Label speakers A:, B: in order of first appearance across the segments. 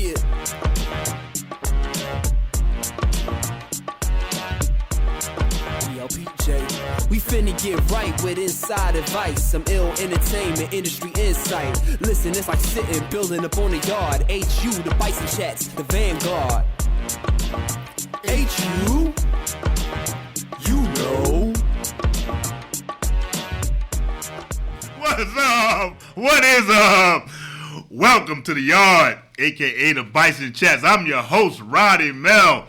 A: Yeah. PJ. We finna get right with inside advice, some ill entertainment, industry insight. Listen, it's like sitting, building up on the yard. HU, the Bison Chats, the Vanguard. HU, you know.
B: What's up? What is up? Welcome to the yard, aka the Bison Chats. I'm your host, Roddy Mel.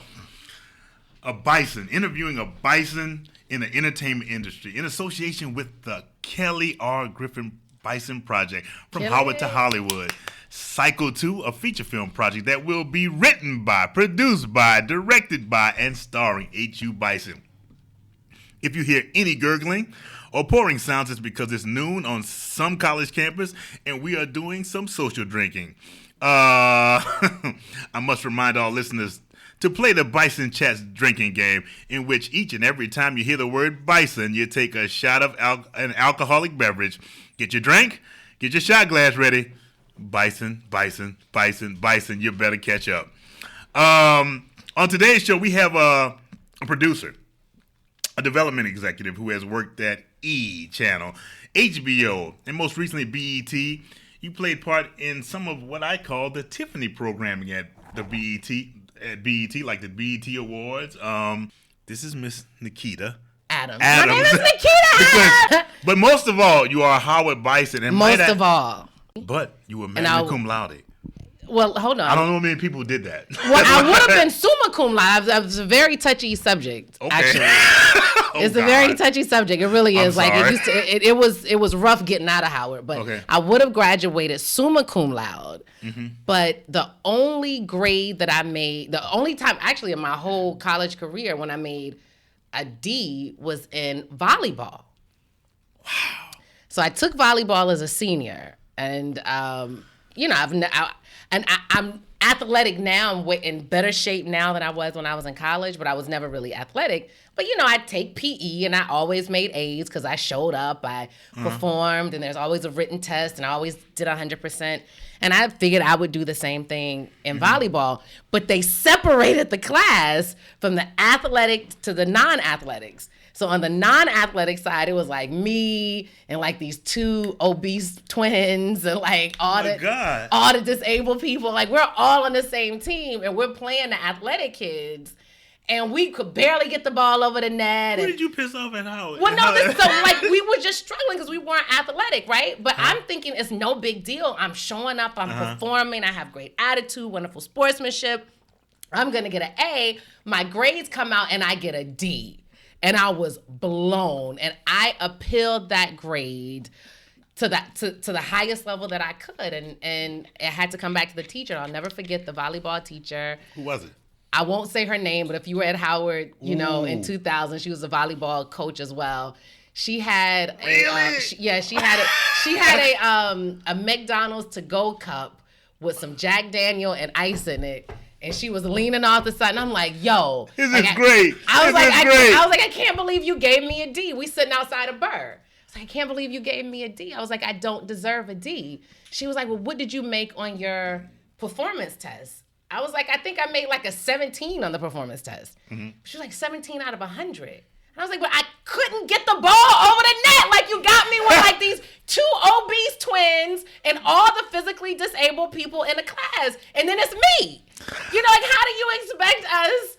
B: A bison, interviewing a bison in the entertainment industry in association with the Kelly R. Griffin Bison Project from Howard to Hollywood. Cycle 2, a feature film project that will be written by, produced by, directed by, and starring H.U. Bison. If you hear any gurgling or pouring sounds, it's because it's noon on some college campus and we are doing some social drinking. I must remind all listeners to play the Bison Chats drinking game, in which each and every time you hear the word bison, you take a shot of an alcoholic beverage. Get your drink, get your shot glass ready. Bison, bison, bison, bison, you better catch up. On today's show, we have a producer, a development executive who has worked at E! Channel, HBO, and most recently BET. You played part in some of what I call the Tiffany programming at the BET, like the BET Awards. This is Miss Nikita
C: Adams. My name is Nikita Adams.
B: But most of all, you are Howard Bison. And but you were magna cum laude.
C: Well, hold on.
B: I don't know many people did that.
C: Well, I would have been summa cum laude. It was a very touchy subject, actually. It's a very touchy subject. It really is. It was rough getting out of Howard, but I would have graduated summa cum laude. Mm-hmm. But the only grade that I made, the only time actually in my whole college career when I made a D was in volleyball. Wow. So I took volleyball as a senior, and I'm athletic now. I'm in better shape now than I was when I was in college, but I was never really athletic. But, I'd take PE, and I always made A's because I showed up, I performed, and there's always a written test, and I always did 100%. And I figured I would do the same thing in volleyball. But they separated the class from the athletic to the non-athletics. So on the non-athletic side, it was like me and like these two obese twins and like all the disabled people. Like we're all on the same team and we're playing the athletic kids. And we could barely get the ball over the net.
B: Who did you piss off at Howard?
C: Well, no, we were just struggling because we weren't athletic, right? But I'm thinking it's no big deal. I'm showing up, I'm performing, I have great attitude, wonderful sportsmanship. I'm going to get an A. My grades come out and I get a D. And I was blown. And I appealed that grade to the highest level that I could. And it had to come back to the teacher. I'll never forget the volleyball teacher.
B: Who was it?
C: I won't say her name, but if you were at Howard, in 2000, she was a volleyball coach as well. She had a McDonald's to-go cup with some Jack Daniel and ice in it. And she was leaning off the side, and I'm like, "Yo,
B: this is great."
C: I was like, "I can't believe you gave me a D." We sitting outside of Burr. I was like, "I can't believe you gave me a D." I was like, "I don't deserve a D." She was like, "Well, what did you make on your performance test?" I was like, "I think I made like a 17 on the performance test." Mm-hmm. She was like, 17 out of 100. And I was like, "But I couldn't get the ball over the net. Like you got me with like these two obese twins and all the physically disabled people in the class, and then it's me." Like, how do you expect us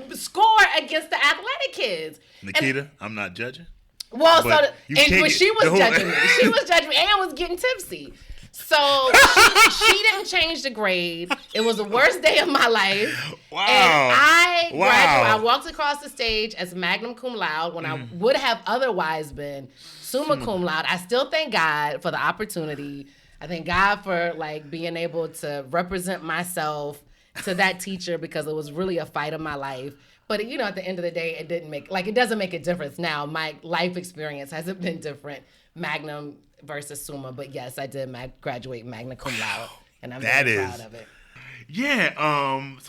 C: to score against the athletic kids?
B: Nikita, I'm not judging.
C: Well, but she was judging me. She was judging me and was getting tipsy. So she didn't change the grade. It was the worst day of my life.
B: Wow.
C: And I walked across the stage as magna cum laude when I would have otherwise been summa cum laude. I still thank God for the opportunity. I thank God for being able to represent myself to that teacher because it was really a fight of my life. But at the end of the day, it doesn't make a difference now. My life experience hasn't been different, Magnum versus Summa. But yes, I did graduate magna cum laude, and I'm very proud of it.
B: Yeah,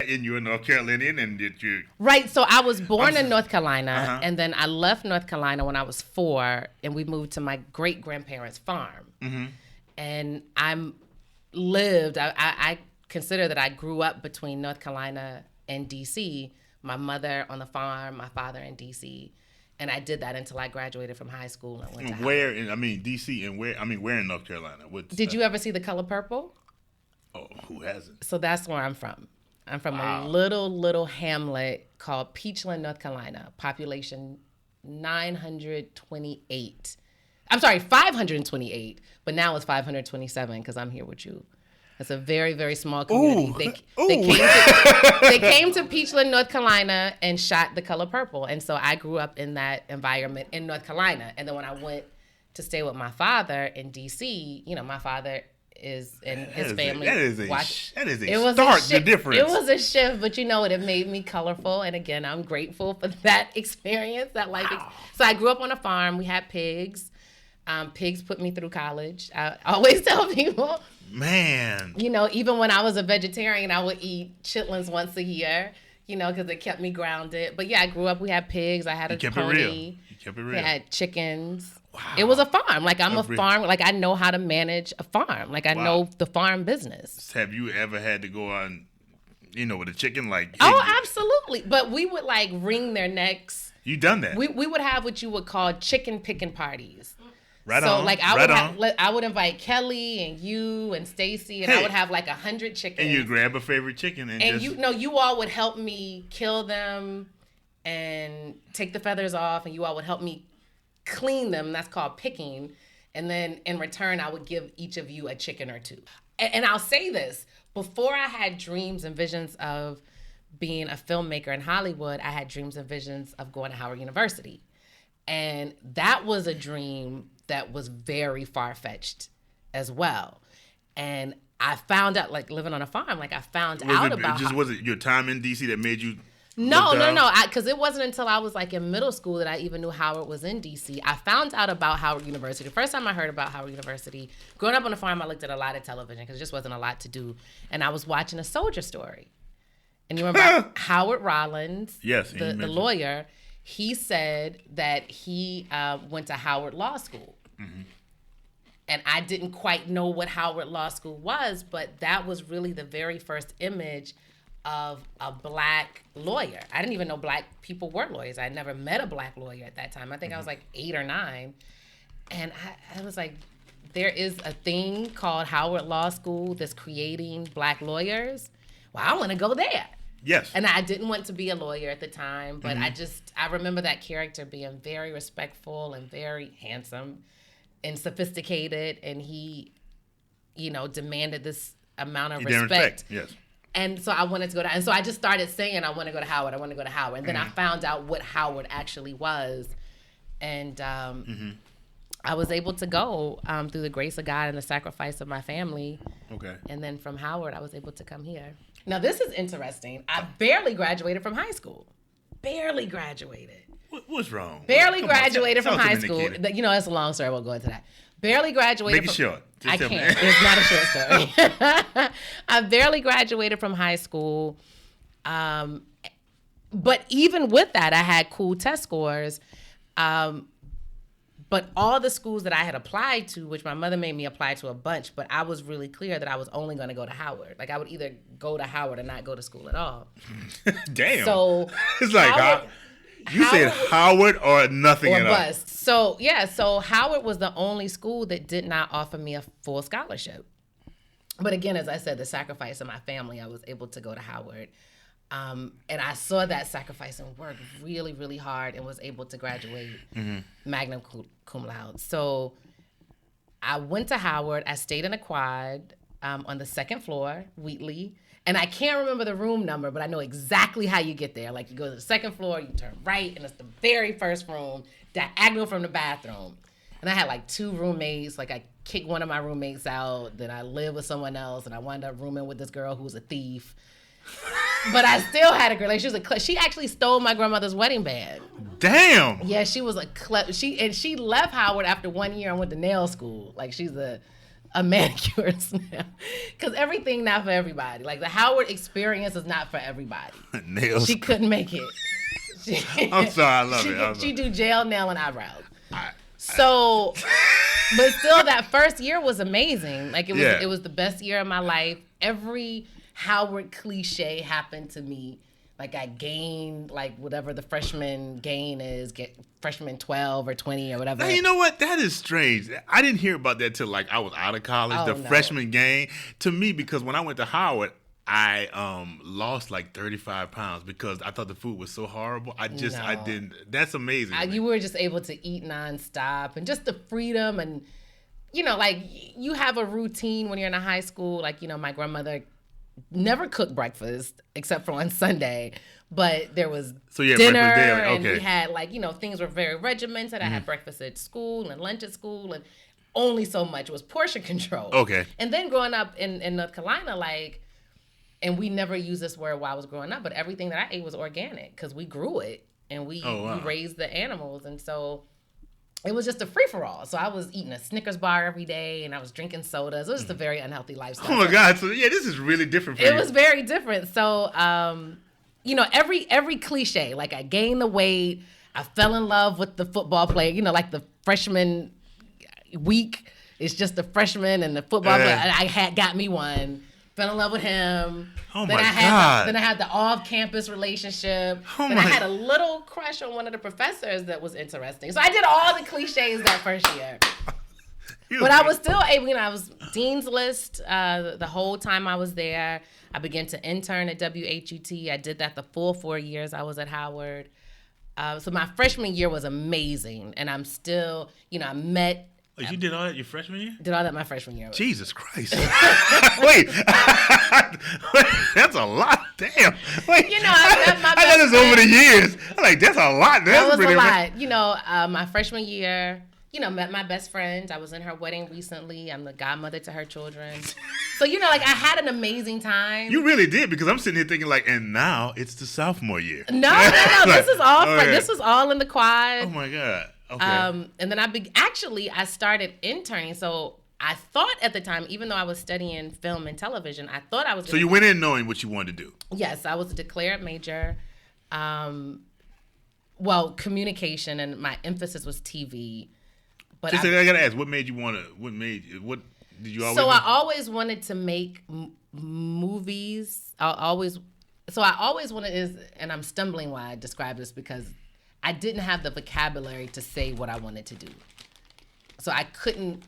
B: and you're a North Carolinian, and did you?
C: Right, so I was born in North Carolina, and then I left North Carolina when I was 4, and we moved to my great-grandparents' farm. Mm-hmm. And I'm lived, I consider that I grew up between North Carolina and D.C., my mother on the farm, my father in D.C., and I did that until I graduated from high school and went to
B: where in D.C. and where in North Carolina?
C: Did you ever see The Color Purple?
B: Oh, who hasn't?
C: So that's where I'm from. I'm from a little hamlet called Peachland, North Carolina. Population 928. I'm sorry, 528, but now it's 527 because I'm here with you. It's a very, very small community. They came to Peachland, North Carolina, and shot The Color Purple. And so I grew up in that environment in North Carolina. And then when I went to stay with my father in D.C., my father is in his family.
B: That is a difference.
C: It was a shift, but it made me colorful. And again, I'm grateful for that experience, that life. So I grew up on a farm. We had pigs. Pigs put me through college. I always tell people,
B: man,
C: even when I was a vegetarian, I would eat chitlins once a year, because it kept me grounded. But yeah, I grew up, we had pigs. I had a pony.
B: You kept it real.
C: We had chickens.
B: Wow.
C: It was a farm. Like I'm a farm. Like I know how to manage a farm. Like I know the farm business.
B: Have you ever had to go on, with a chicken?
C: Oh, absolutely. But we would wring their necks.
B: You done that?
C: We would have what you would call chicken picking parties.
B: Right on.
C: I would invite Kelly and you and Stacy, and I would have 100 chickens.
B: And you grab a favorite chicken and
C: you all would help me kill them and take the feathers off, and you all would help me clean them. That's called picking. And then in return, I would give each of you a chicken or two. And I'll say this: before I had dreams and visions of being a filmmaker in Hollywood, I had dreams and visions of going to Howard University, and that was a dream that was very far-fetched as well. And I found out, living on a farm, I found out about...
B: Was it your time in D.C. that made you...
C: No, because it wasn't until I was in middle school that I even knew Howard was in D.C. I found out about Howard University. The first time I heard about Howard University, growing up on a farm, I looked at a lot of television because there just wasn't a lot to do. And I was watching A Soldier Story. And you remember Howard Rollins,
B: yes,
C: the lawyer, he said that he went to Howard Law School. Mm-hmm. And I didn't quite know what Howard Law School was, but that was really the very first image of a black lawyer. I didn't even know black people were lawyers. I had never met a black lawyer at that time. I think I was 8 or 9. And I was like, there is a thing called Howard Law School that's creating black lawyers. Well, I want to go there.
B: Yes.
C: And I didn't want to be a lawyer at the time, but I remember that character being very respectful and very handsome and sophisticated, and he, demanded this amount of respect.
B: Yes.
C: And so I wanted to go to, and so I just started saying, I want to go to Howard, And then I found out what Howard actually was. And I was able to go through the grace of God and the sacrifice of my family.
B: Okay.
C: And then from Howard, I was able to come here. Now, this is interesting. I barely graduated from high school. Barely graduated.
B: What's wrong?
C: Barely graduated from high school. It's a long story. I won't go into that. Barely graduated.
B: Make it short.
C: I can't. It's not a short story. I barely graduated from high school. But even with that, I had cool test scores. But all the schools that I had applied to, which my mother made me apply to a bunch, but I was really clear that I was only going to go to Howard. I would either go to Howard or not go to school at all.
B: Damn.
C: So
B: it's you said Howard or nothing
C: or
B: at
C: bust. So so Howard was the only school that did not offer me a full scholarship. But again, as I said, the sacrifice of my family, I was able to go to Howard. And I saw that sacrifice and worked really, really hard and was able to graduate magna cum laude. So I went to Howard. I stayed in a quad on the second floor, Wheatley. And I can't remember the room number, but I know exactly how you get there. You go to the second floor, you turn right, and it's the very first room, diagonal from the bathroom. And I had 2 roommates. I kicked one of my roommates out. Then I lived with someone else, and I wound up rooming with this girl who was a thief. But I still had a girl. She actually stole my grandmother's wedding band.
B: Damn.
C: Yeah, she was she left Howard after 1 year and went to nail school. She's a manicurist now. Because everything not for everybody. The Howard experience is not for everybody.
B: Nails.
C: She couldn't make it.
B: I'm sorry, I love it.
C: She do gel, nail, and eyebrows. So, but still, that first year was amazing. Like it was the best year of my life. Every Howard cliche happened to me. Like I gained like whatever the freshman gain is, get freshman 12 or 20 or whatever.
B: Now, you know what? That is strange. I didn't hear about that till like I was out of college. Freshman gain to me, because when I went to Howard, I lost like 35 pounds because I thought the food was so horrible. I didn't. That's amazing.
C: You were just able to eat nonstop, and just the freedom, and like you have a routine when you're in a high school. Like my grandmother never cooked breakfast except for on Sunday, but there was dinner, and we had things were very regimented. I had breakfast at school and lunch at school, and only so much was portion control.
B: Okay.
C: And then growing up in North Carolina, and we never used this word while I was growing up, but everything that I ate was organic because we grew it and we raised the animals, and so it was just a free-for-all. So I was eating a Snickers bar every day, and I was drinking sodas. It was just a very unhealthy lifestyle.
B: Oh, my God. So, this is really different for you.
C: It was very different. So, every cliche, like I gained the weight, I fell in love with the football player, like the freshman week, it's just the freshman and the football player. I got me one. Fell in love with him.
B: Oh, then God.
C: Then I had the off-campus relationship. Then I had a little crush on one of the professors that was interesting. So I did all the cliches that first year. But I was still able, I was Dean's List the whole time I was there. I began to intern at WHUT. I did that the full 4 years I was at Howard. So my freshman year was amazing. And I'm still, I met...
B: Oh, you did all that your freshman year?
C: Did all that my freshman year.
B: Jesus Christ. Wait. That's a lot. Damn. Wait.
C: I met my best
B: I done this over the years. I'm like, that's a lot.
C: That was a lot. My freshman year, met my best friend. I was in her wedding recently. I'm the godmother to her children. So, I had an amazing time.
B: You really did, because I'm sitting here thinking and now it's the sophomore year.
C: No. This is all this was all in the quad.
B: Oh, my God. Okay.
C: And then I started interning. So I thought at the time, even though I was studying film and television, I thought I was.
B: So you went in knowing what you wanted to do.
C: Yes, I was a declared major. Communication, and my emphasis was TV. But
B: I gotta ask, what did you always?
C: So I always wanted to make movies. I always wanted and I'm stumbling while I describe this because I didn't have the vocabulary to say what I wanted to do. So I couldn't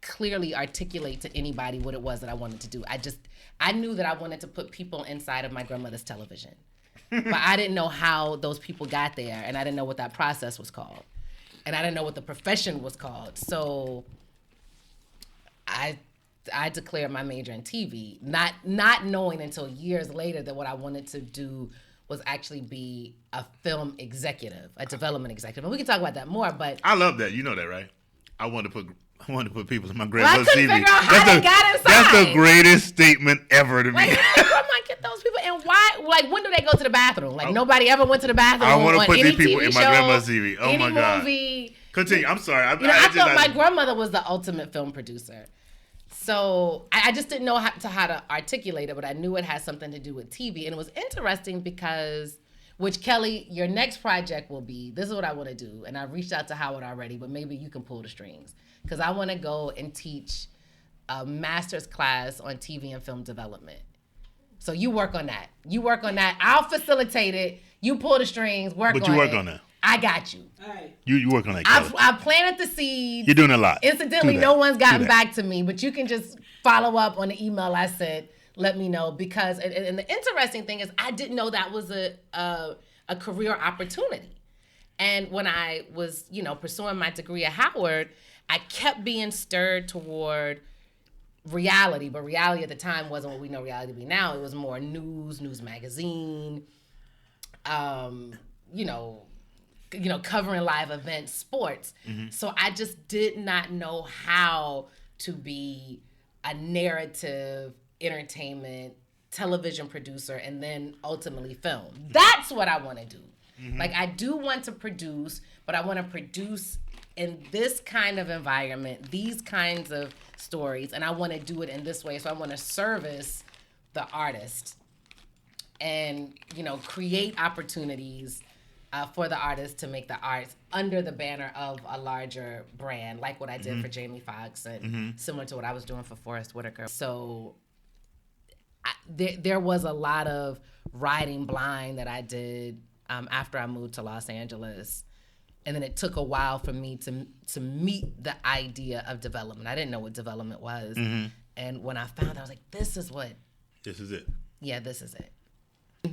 C: clearly articulate to anybody what it was that I wanted to do. I knew that I wanted to put people inside of my grandmother's television. But I didn't know how those people got there, and I didn't know what that process was called. And I didn't know what the profession was called. So I declared my major in TV, not knowing until years later that what I wanted to do was actually be a film executive, a development executive. And we can talk about that more, but...
B: I love that. You know that, right? I wanted to put people in my grandmother's TV.
C: I couldn't figure out how they got inside.
B: That's the greatest statement ever to me.
C: Grandma, get those people, and why? When do they go to the bathroom? Nobody ever went to the bathroom.
B: I want to put these people
C: in
B: my grandmother's TV. Oh, my God.
C: Movie.
B: Continue. I'm sorry. I
C: thought my grandmother was the ultimate film producer. So I just didn't know how to articulate it, but I knew it had something to do with TV. And it was interesting because, which Kelly, your next project will be, this is what I want to do. And I reached out to Howard already, but maybe you can pull the strings. Because I want to go and teach a master's class on TV and film development. So you work on that. I'll facilitate it. You pull the strings, work on it.
B: But you work on that.
C: I got you.
D: All right.
B: You work on that, Kelly.
C: I planted the seeds.
B: You're doing a lot.
C: Incidentally, no one's gotten back to me, but you can just follow up on the email I sent. Let me know, because and the interesting thing is I didn't know that was a career opportunity. And when I was, pursuing my degree at Howard, I kept being stirred toward reality, but reality at the time wasn't what we know reality to be now. It was more news magazine, covering live events, sports. Mm-hmm. So I just did not know how to be a narrative, entertainment, television producer, and then ultimately film. That's what I want to do. Mm-hmm. I do want to produce, but I want to produce in this kind of environment, these kinds of stories, and I want to do it in this way. So I want to service the artist and, create opportunities for the artists to make the arts under the banner of a larger brand, like what I did for Jamie Foxx and similar to what I was doing for Forest Whitaker. So there was a lot of riding blind that I did after I moved to Los Angeles. And then it took a while for me to meet the idea of development. I didn't know what development was. And when I found it, I was like, this is it. Yeah, this is it.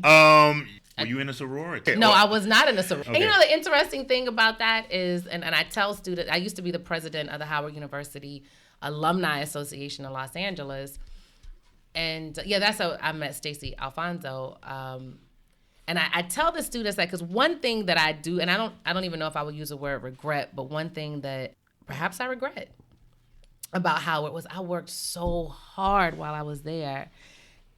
B: Were you in a sorority?
C: No, I was not in a sorority.
B: Okay.
C: And the interesting thing about that is, and I tell students, I used to be the president of the Howard University Alumni Association in Los Angeles. And that's how I met Stacey Alfonso. And I tell the students that because one thing that I do, and I don't even know if I would use the word regret, but one thing that perhaps I regret about Howard was I worked so hard while I was there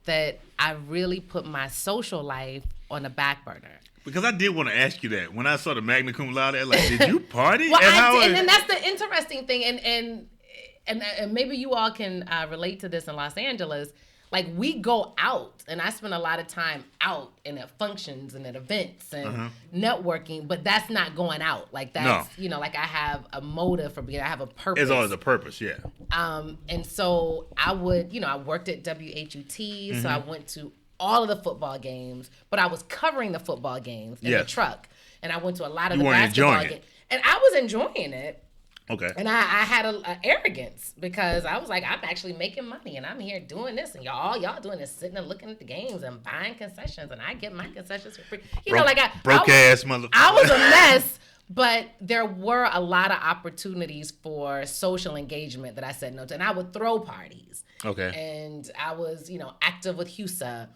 C: that I really put my social life on the back burner.
B: Because I did want to ask you that. When I saw the magna cum laude, like, did you party
C: well,
B: at Howard?
C: And then that's the interesting thing, and maybe you all can relate to this in Los Angeles. Like, we go out, and I spend a lot of time out and at functions and at events and networking, but that's not going out. Like, that's, like I have a motive for being, I have a purpose.
B: There's always a purpose, yeah.
C: And so I would, I worked at WHUT, so I went to all of the football games, but I was covering the football games in the truck. And I went to a lot of the basketball games. And I was enjoying it.
B: Okay.
C: And I had a arrogance because I was like, I'm actually making money and I'm here doing this, and y'all doing is sitting and looking at the games and buying concessions, and I get my concessions for free.
B: Broke ass motherfucker.
C: I was a mess, but there were a lot of opportunities for social engagement that I said no to, and I would throw parties.
B: Okay.
C: And I was, active with HUSA,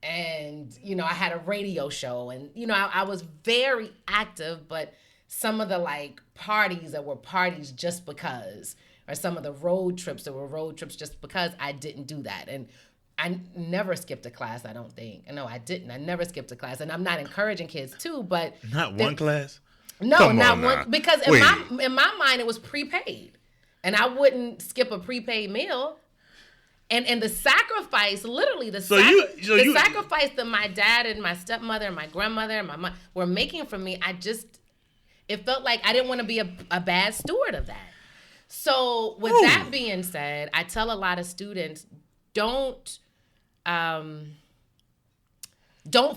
C: and I had a radio show, and I was very active, but some of the parties that were parties just because, or some of the road trips that were road trips just because, I didn't do that. And I never skipped a class, I don't think. No, I didn't. I never skipped a class. And I'm not encouraging kids to, but...
B: Not one class?
C: No,
B: Come
C: not
B: on
C: one.
B: now.
C: Because in my mind, it was prepaid. And I wouldn't skip a prepaid meal. And the sacrifice, literally the sacrifice that my dad and my stepmother and my grandmother and my mom were making for me, it felt like I didn't want to be a bad steward of that. So with that being said, I tell a lot of students, don't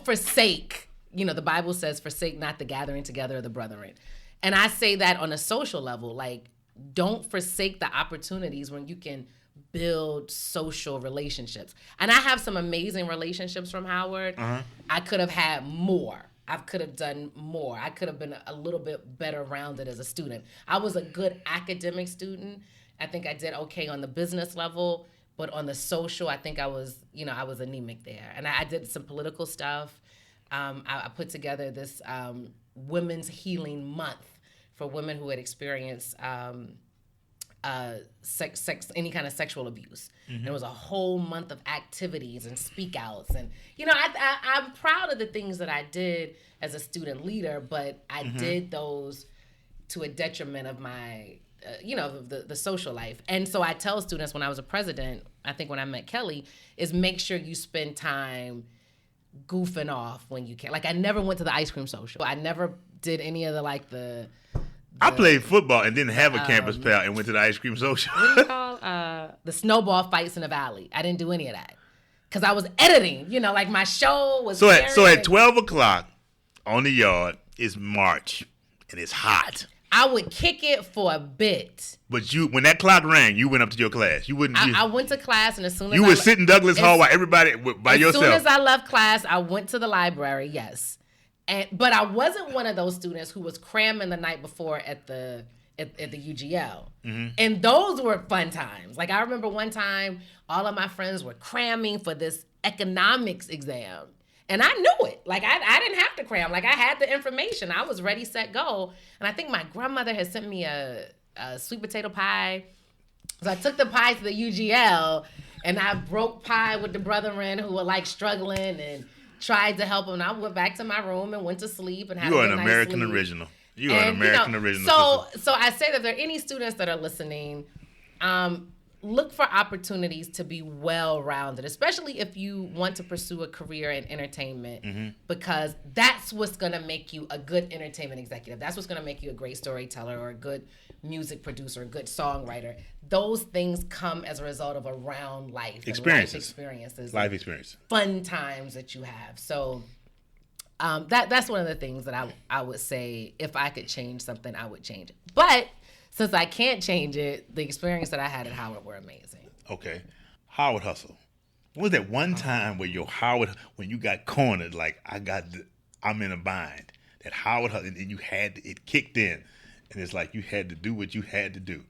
C: forsake, the Bible says, forsake not the gathering together of the brethren. And I say that on a social level, don't forsake the opportunities when you can build social relationships. And I have some amazing relationships from Howard. I could have had more. I could have done more. I could have been a little bit better rounded as a student. I was a good academic student. I think I did okay on the business level, but on the social, I think I was anemic there. And I did some political stuff. I put together this Women's Healing Month for women who had experienced any kind of sexual abuse. And it was a whole month of activities and speak outs. And, I'm proud of the things that I did as a student leader, but I did those to a detriment of my, the social life. And so I tell students when I was a president, I think when I met Kelly, is make sure you spend time goofing off when you can. I never went to the ice cream social. I never did any of
B: I played football and didn't have a campus pal and went to the ice cream social.
C: What do you call the snowball fights in the valley? I didn't do any of that because I was editing. My show was.
B: So at 12 o'clock on the yard is March and it's hot.
C: I would kick it for a bit.
B: But when that clock rang, you went up to your class. You wouldn't.
C: I went to class, and as soon as
B: you would sit in Douglas Hall while everybody by yourself.
C: As soon as I left class, I went to the library. Yes. But I wasn't one of those students who was cramming the night before at the UGL. And those were fun times. I remember one time, all of my friends were cramming for this economics exam. And I knew it. I didn't have to cram. I had the information. I was ready, set, go. And I think my grandmother had sent me a sweet potato pie. So I took the pie to the UGL, and I broke pie with the brethren who were struggling and tried to help them. And I went back to my room and went to sleep and had a good night's sleep.
B: You are an American original. You are an American original.
C: So I say that if there are any students that are listening, look for opportunities to be well-rounded, especially if you want to pursue a career in entertainment, because that's what's going to make you a good entertainment executive. That's what's going to make you a great storyteller or a good music producer, a good songwriter. Those things come as a result of a round life.
B: Experiences.
C: Life experiences. Fun times that you have. So that's one of the things that I would say, if I could change something, I would change it. But since I can't change it, the experience that I had at Howard were amazing.
B: Okay. Howard hustle. What was that one time where when you got cornered, like I'm in a bind, that Howard hustle, and you it kicked in, and it's like you had to do what you had to do?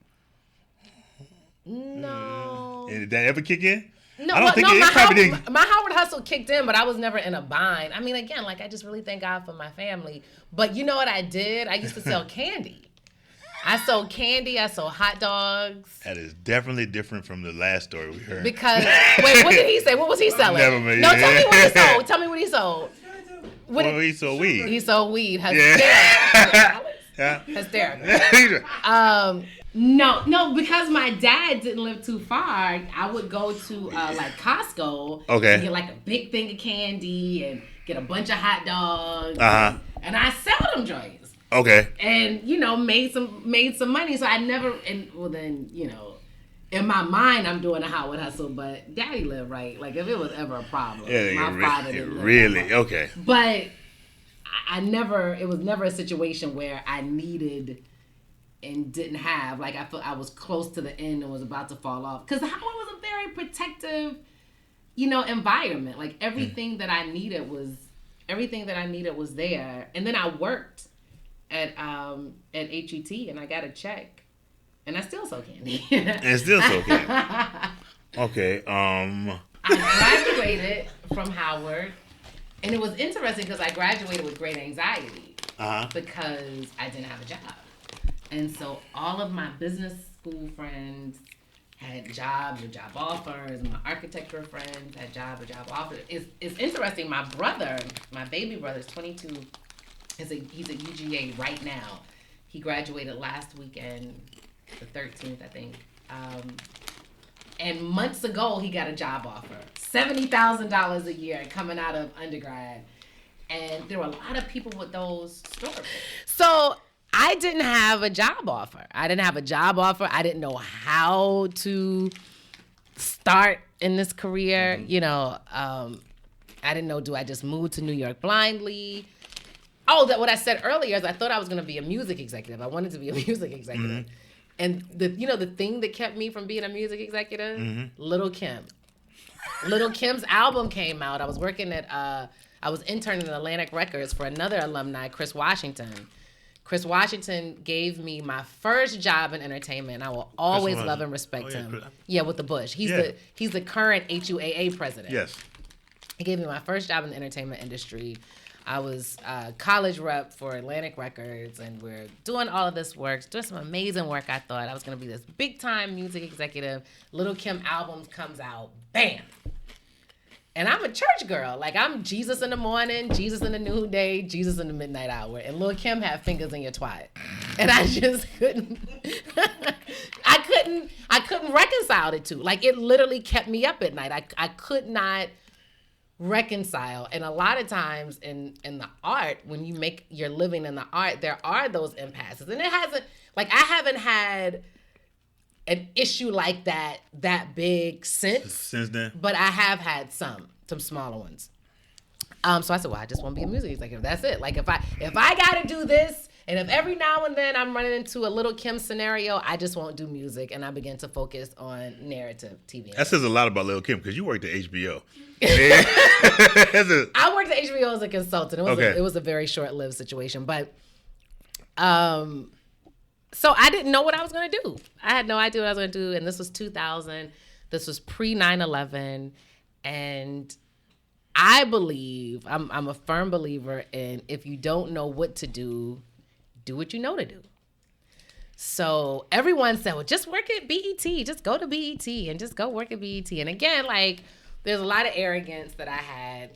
C: No.
B: And did that ever kick in?
C: No,
B: I don't think it probably didn't.
C: My Howard hustle kicked in, but I was never in a bind. I mean, again, like I just really thank God for my family. But you know what I did? I used to sell candy. I sold candy. I sold hot dogs.
B: That is definitely different from the last story we heard.
C: Because wait, what did he say? What was he selling?
B: Never mind.
C: No, tell me what he sold. Tell me what he sold.
B: He sold weed.
C: He sold weed. Hysterical.
B: Yeah.
C: Hysterical. No, because my dad didn't live too far. I would go to like Costco.
B: Okay.
C: And get like a big thing of candy and get a bunch of hot dogs. And I sell them joints.
B: Okay.
C: And made some money. So I never. And well, then in my mind I'm doing a Howard hustle, but Daddy lived right. Like if it was ever a problem, my father didn't live
B: really okay.
C: But I never. It was never a situation where I needed and didn't have. Like I felt I was close to the end and was about to fall off. Because Howard was a very protective, environment. Like everything that I needed was there. And then I worked at HET and I got a check, and I still sold candy.
B: Okay.
C: I graduated from Howard, and it was interesting because I graduated with great anxiety because I didn't have a job. And so all of my business school friends had jobs or job offers. My architecture friends had job or job offers. It's interesting. My baby brother is 22. He's at UGA right now. He graduated last weekend, the 13th, I think. And months ago, he got a job offer. $70,000 a year coming out of undergrad. And there were a lot of people with those stories. So I didn't have a job offer. I didn't know how to start in this career. I didn't know, do I just move to New York blindly? Oh, what I said earlier is I thought I was going to be a music executive. I wanted to be a music executive. And the thing that kept me from being a music executive, Little Kim. Little Kim's album came out. I was working I was interning at Atlantic Records for another alumni, Chris Washington. Chris Washington gave me my first job in entertainment, and I will always love and respect him. Yeah, with the Bush. He's the current HUAA president.
B: Yes.
C: He gave me my first job in the entertainment industry. I was college rep for Atlantic Records, and we're doing all of this work, doing some amazing work. I thought I was going to be this big-time music executive. Little Kim album comes out, bam. And I'm a church girl. Like, I'm Jesus in the morning, Jesus in the noonday, Jesus in the midnight hour. And Lil' Kim had fingers in your twat. And I just couldn't, I couldn't reconcile the two. Like, it literally kept me up at night. I could not reconcile. And a lot of times in the art, when you make your living in the art, there are those impasses. And I haven't had an issue like that big since
B: then,
C: but I have had some smaller ones. So I said, well, I just want to be a music executive. That's it. Like if I got to do this, and if every now and then I'm running into a Little Kim scenario, I just won't do music, and I begin to focus on narrative TV.
B: That says a lot about Little Kim because you worked at HBO.
C: I worked at HBO as a consultant. It was a very short-lived situation, but so I didn't know what I was going to do. I had no idea what I was going to do. And this was 2000. This was pre 9/11. And I believe, I'm a firm believer in, if you don't know what to do what you know to do. So everyone said, well, just work at BET. Just go to BET and just go work at BET. And again, like, there's a lot of arrogance that I had.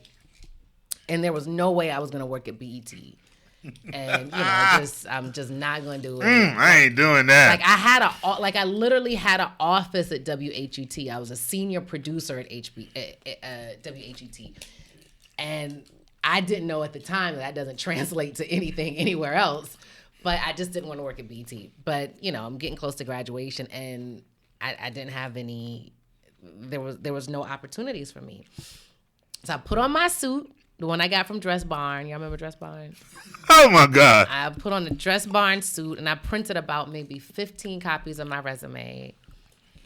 C: And there was no way I was going to work at BET. And I'm just not going to do it.
B: I ain't doing that.
C: I literally had an office at WHUT. I was a senior producer at WHUT, and I didn't know at the time that doesn't translate to anything anywhere else. But I just didn't want to work at BET. But I'm getting close to graduation, and I didn't have any. There was no opportunities for me. So I put on my suit, the one I got from Dress Barn. Y'all remember Dress Barn?
B: Oh my God!
C: I put on the Dress Barn suit, and I printed about maybe 15 copies of my resume,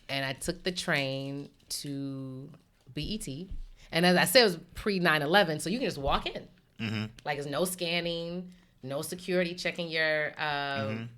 C: and I took the train to BET. And as I said, it was pre 9/11, so you can just walk in. Mm-hmm. Like, there's no scanning, no security checking your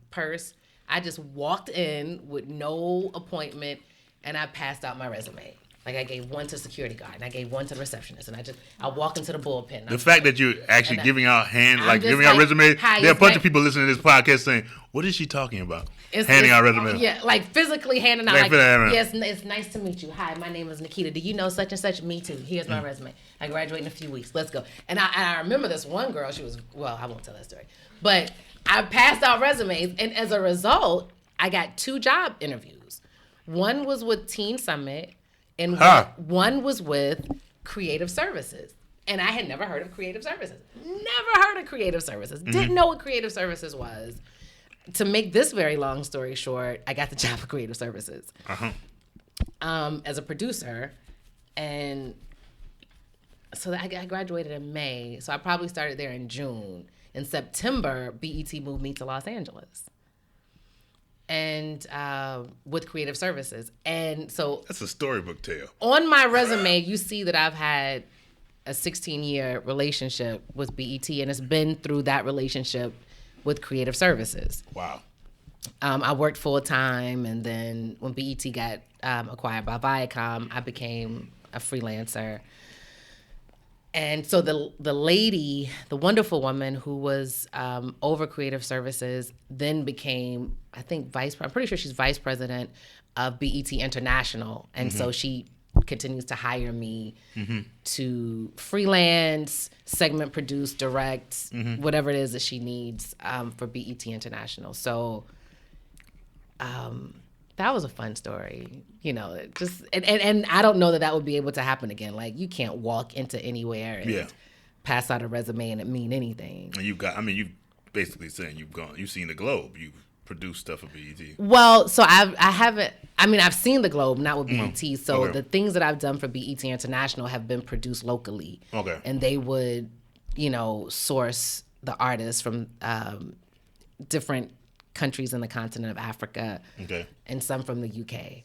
C: purse. I just walked in with no appointment, and I passed out my resume. Like, I gave one to security guard, and I gave one to the receptionist, and I walked into the bullpen.
B: The fact that you're actually giving out giving out resumes, there are a bunch of people listening to this podcast saying, "What is she talking about?" Handing out resumes.
C: Yeah, like physically handing out. Yes, it's nice to meet you. Hi, my name is Nikita. Do you know such and such? Me too. Here's my resume. I graduate in a few weeks. Let's go. And I remember this one girl. She was, well, I won't tell that story, but I passed out resumes, and as a result, I got 2 job interviews. One was with Teen Summit. And one was with Creative Services. And I had never heard of Creative Services. Didn't know what Creative Services was. To make this very long story short, I got the job at Creative Services as a producer. And so I graduated in May. So I probably started there in June. In September, BET moved me to Los Angeles. And with Creative Services. And so
B: that's a storybook tale.
C: On my resume, you see that I've had a 16-year relationship with BET, and it's been through that relationship with Creative Services.
B: Wow.
C: I worked full-time, and then when BET got acquired by Viacom, I became a freelancer. And so the lady, the wonderful woman who was over Creative Services, then became, I think, I'm pretty sure she's vice president of BET International. And so she continues to hire me to freelance, segment produce, direct, whatever it is that she needs for BET International. So that was a fun story, just, and I don't know that would be able to happen again. Like, you can't walk into anywhere and pass out a resume and it mean anything.
B: And you've basically saying you've seen the Globe. You've produced stuff for BET.
C: Well, so I've seen the Globe, not with BET. So the things that I've done for BET International have been produced locally. Okay. And they would, source the artists from different countries in the continent of Africa, and some from the UK.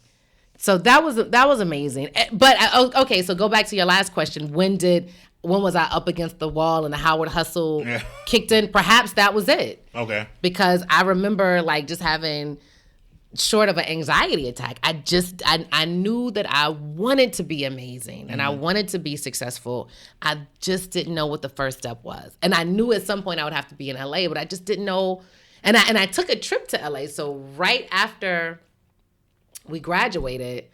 C: So that was amazing. But okay, so go back to your last question. When was I up against the wall and the Howard Hustle kicked in? Perhaps that was it. Okay. Because I remember just having short of an anxiety attack. I knew that I wanted to be amazing and I wanted to be successful. I just didn't know what the first step was. And I knew at some point I would have to be in LA, but I just didn't know. And I took a trip to LA. So right after we graduated,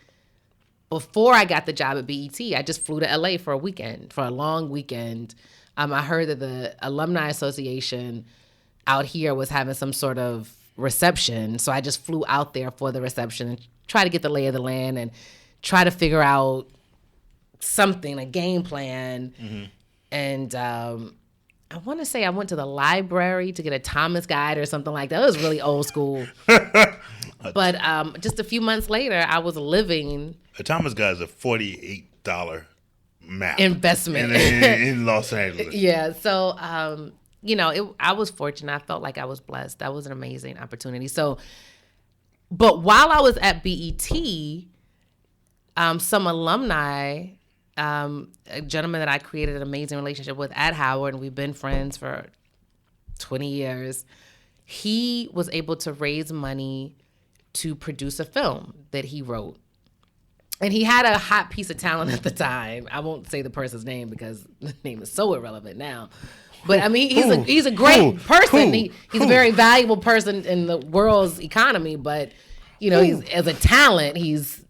C: before I got the job at BET, I just flew to LA for a long weekend. I heard that the Alumni Association out here was having some sort of reception. So I just flew out there for the reception and try to get the lay of the land and try to figure out something, a game plan. And I want to say I went to the library to get a Thomas guide or something like that. It was really old school. But just a few months later, I was living.
B: A Thomas guide is a $48 map
C: investment
B: in Los Angeles.
C: Yeah. So, I was fortunate. I felt like I was blessed. That was an amazing opportunity. So, but while I was at BET, some alumni, a gentleman that I created an amazing relationship with at Howard, and we've been friends for 20 years, he was able to raise money to produce a film that he wrote. And he had a hot piece of talent at the time. I won't say the person's name because the name is so irrelevant now. But I mean, he's a great person. He's a very valuable person in the world's economy. But he's, as a talent, he's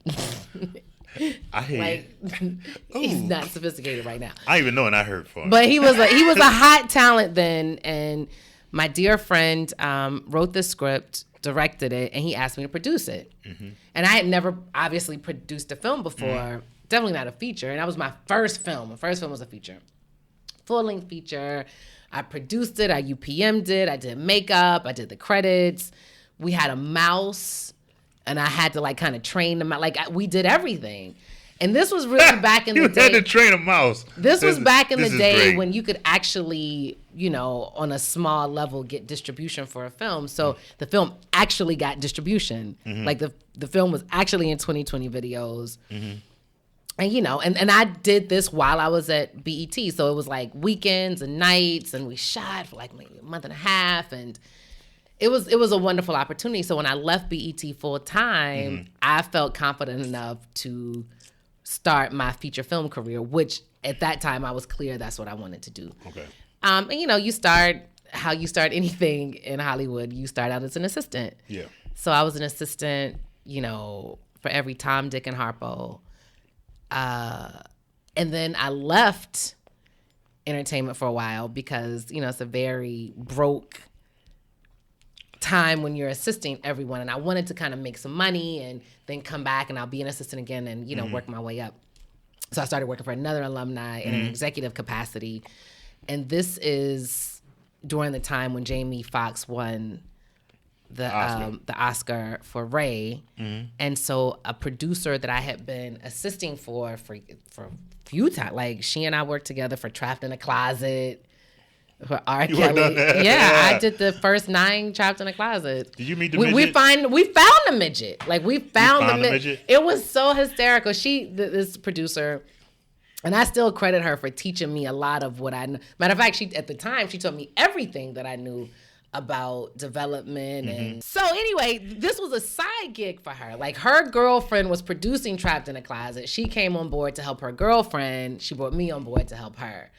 C: he's not sophisticated right now.
B: I even know, and I heard for him.
C: But he was a hot talent then, and My dear friend wrote the script, directed it, and he asked me to produce it. And I had never obviously produced a film before, definitely not a feature. And that was my first film. My first film was a feature, full-length feature. I produced it, I UPM'd it, I did makeup, I did the credits. We had a mouse, and I had to like kind of train them. Like we did everything. And this was really back in the day.
B: You had to train a mouse.
C: This was back in the day when you could actually, you know, on a small level get distribution for a film. So the film actually got distribution. Like the film was actually in 2020 videos. And, you know, and I did this while I was at BET. So it was like weekends and nights, and we shot for like maybe a month and a half. And it was a wonderful opportunity. So when I left BET full time, I felt confident enough to start my feature film career, which at that time I was clear that's what I wanted to do.
B: Okay.
C: And you know, you start how you start anything in Hollywood. You start out as an assistant.
B: Yeah.
C: So I was an assistant, you know, for every Tom, Dick, and Harpo. And then I left entertainment for a while because, you know, it's a very broke time when you're assisting everyone, and I wanted to kind of make some money and then come back and I'll be an assistant again and, you know, work my way up. So I started working for another alumni in an executive capacity. And this is during the time when Jamie Foxx won the Oscar for Ray. And so a producer that I had been assisting for a few times, like she and I worked together for Trapped in a Closet, for R. Kelly. Yeah, I did the first 9 Trapped in a Closet.
B: Did you meet the midget?
C: We found the midget. Like we found the midget. It was so hysterical. This producer, and I still credit her for teaching me a lot of what I know. Matter of fact, at the time she taught me everything that I knew about development. And so anyway, this was a side gig for her. Like her girlfriend was producing Trapped in a Closet. She came on board to help her girlfriend. She brought me on board to help her.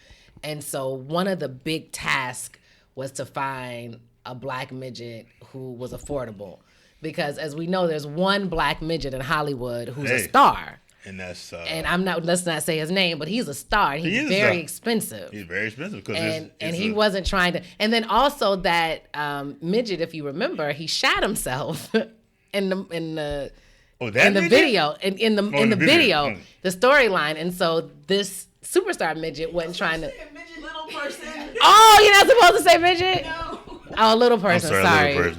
C: And so one of the big tasks was to find a black midget who was affordable. Because as we know, there's one black midget in Hollywood who's a star.
B: And that's...
C: and let's not say his name, but he's a star. He's very expensive.
B: He's very expensive.
C: And he wasn't trying to... And then also that midget, if you remember, he shot himself in the video. In the video, the storyline. And so this superstar midget wasn't trying to...
D: Little person.
C: Oh, you're not supposed to say midget?
D: No.
C: Oh, little person. Sorry.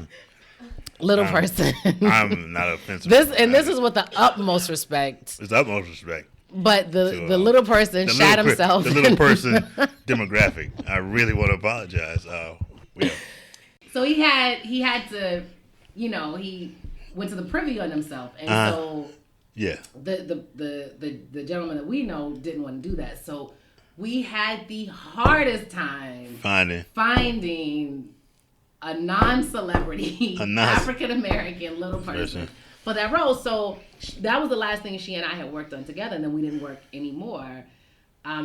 B: Little person. I'm not offensive. This
C: is with the utmost respect.
B: It's the utmost respect.
C: But the little person shot himself.
B: The little person demographic. I really want to apologize. Yeah.
C: So he had to, you know, he went to the privy on himself, and so
B: yeah,
C: the gentleman that we know didn't want to do that. So we had the hardest time finding a non-celebrity African-American little person for that role. So that was the last thing she and I had worked on together, and then we didn't work anymore.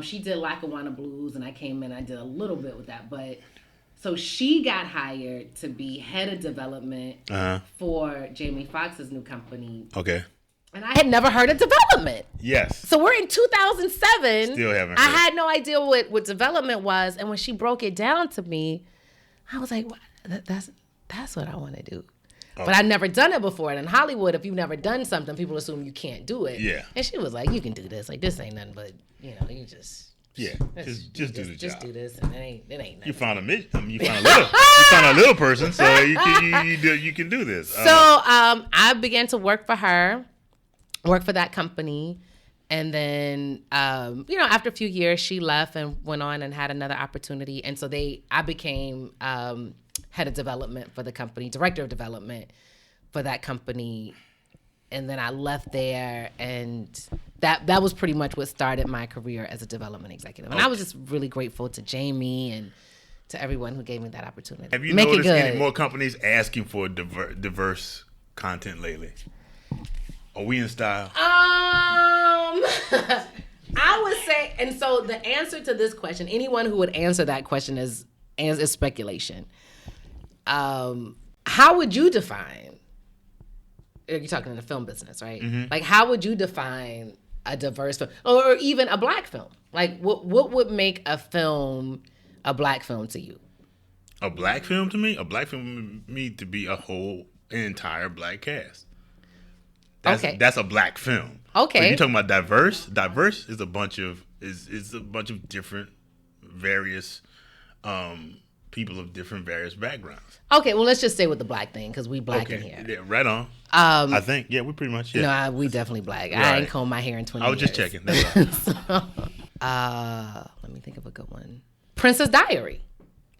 C: She did Lackawanna Blues, and I came in, I did a little bit with that. But so she got hired to be head of development for Jamie Foxx's new company.
B: Okay.
C: And I had never heard of development.
B: Yes.
C: So we're in 2007.
B: Still haven't heard.
C: I had no idea what development was. And when she broke it down to me, I was like, what? That's what I want to do. Okay. But I'd never done it before. And in Hollywood, if you've never done something, people assume you can't do it.
B: Yeah.
C: And she was like, you can do this. Like, this ain't nothing but, you know, you just...
B: Yeah, just do the job.
C: Just do this, and it ain't nothing.
B: You found a midget. I mean, you found a little person, so you can do this.
C: So I began to work for her, work for that company, and then after a few years, she left and went on and had another opportunity, and so I became head of development for the company, director of development for that company. And then I left there, and that was pretty much what started my career as a development executive. And I was just really grateful to Jamie and to everyone who gave me that opportunity.
B: Have you noticed any more companies asking for diverse content lately? Are we in style?
C: I would say, and so the answer to this question, anyone who would answer that question is speculation. How would you define? You're talking in the film business, right? Mm-hmm. Like, how would you define a diverse film, or even a black film? Like, what would make a film a black film to you?
B: A black film to me? A black film to me to be an entire black cast. That's a black film.
C: Okay.
B: But you're talking about diverse? Diverse is a bunch of different various people of different various backgrounds.
C: Okay, well, let's just stay with the black thing because we black in here.
B: Yeah, right on. I think, yeah, we pretty much, yeah.
C: No, we definitely black.
B: Right.
C: I ain't combed my hair in 20 years.
B: I was just checking. That's all.
C: Let me think of a good one. Princess Diary.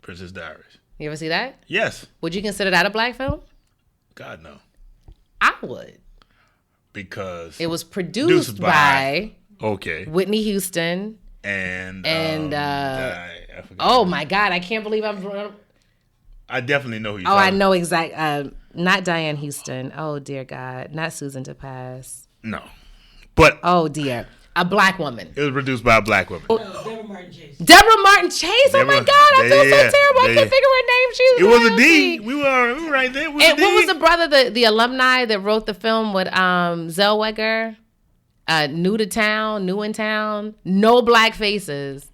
B: Princess Diaries.
C: You ever see that?
B: Yes.
C: Would you consider that a black film?
B: God, no.
C: I would.
B: Because
C: it was produced by
B: okay,
C: Whitney Houston
B: and
C: I oh my God, I can't believe
B: I definitely know who you're
C: I know exact not Diane Houston. Oh dear God, not Susan DePass.
B: No, but
C: oh dear, a black woman.
B: It was produced by a black woman.
C: Debra Martin Chase. Debra Martin Chase. Oh my God, I feel so terrible. I can't figure her name.
B: It was a D. We were right there.
C: What was the brother, the alumni that wrote the film with Zellweger? New in Town. No black faces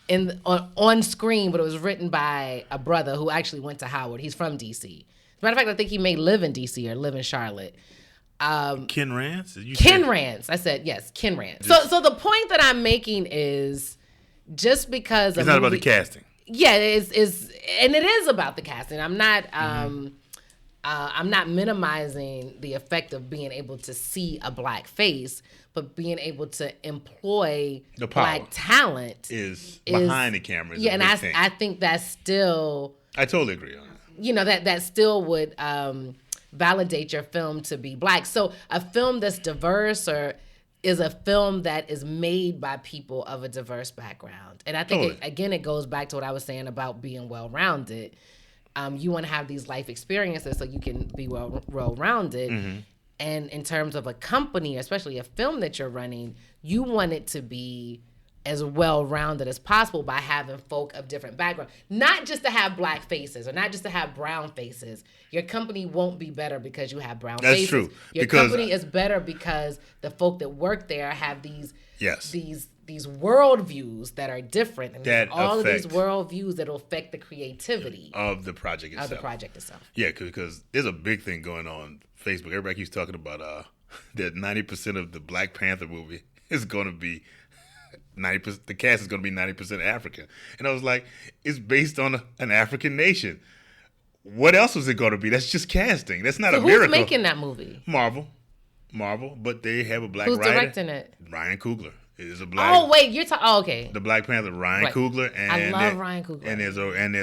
C: on screen, but it was written by a brother who actually went to Howard. He's from DC. As a matter of fact, I think he may live in DC or live in Charlotte.
B: Ken Rance?
C: Rance. I said, yes, Ken Rance. So the point that I'm making is just because
B: it's not about the casting.
C: Yeah, it is about the casting. I'm not minimizing the effect of being able to see a black face, but being able to employ
B: the power
C: black talent
B: is behind the camera.
C: Yeah, and I think that's still.
B: I totally agree on that.
C: You know, that still would validate your film to be black. So a film that's diverse is a film that is made by people of a diverse background. And I think, it goes back to what I was saying about being well-rounded. You want to have these life experiences so you can be well-rounded. Mm-hmm. And in terms of a company, especially a film that you're running, you want it to be as well-rounded as possible by having folk of different backgrounds. Not just to have black faces or not just to have brown faces. Your company won't be better because you have brown faces.
B: That's true.
C: Your company is better because the folk that work there have these worldviews that are different. And all of these worldviews that will affect the creativity
B: of the project itself. Yeah, because there's a big thing going on Facebook. Everybody keeps talking about that 90% of the Black Panther movie is going to be 90%. The cast is going to be 90% African, and I was like, it's based on an African nation. What else was it going to be? That's just casting. That's not a miracle.
C: Who's making that movie?
B: Marvel, but they have a black
C: writer.
B: Who's
C: directing it?
B: Ryan Coogler. It is a black.
C: Oh wait, you're talking. Oh, okay.
B: The Black Panther, Ryan Coogler, and
C: I love Ryan Coogler.
B: And there's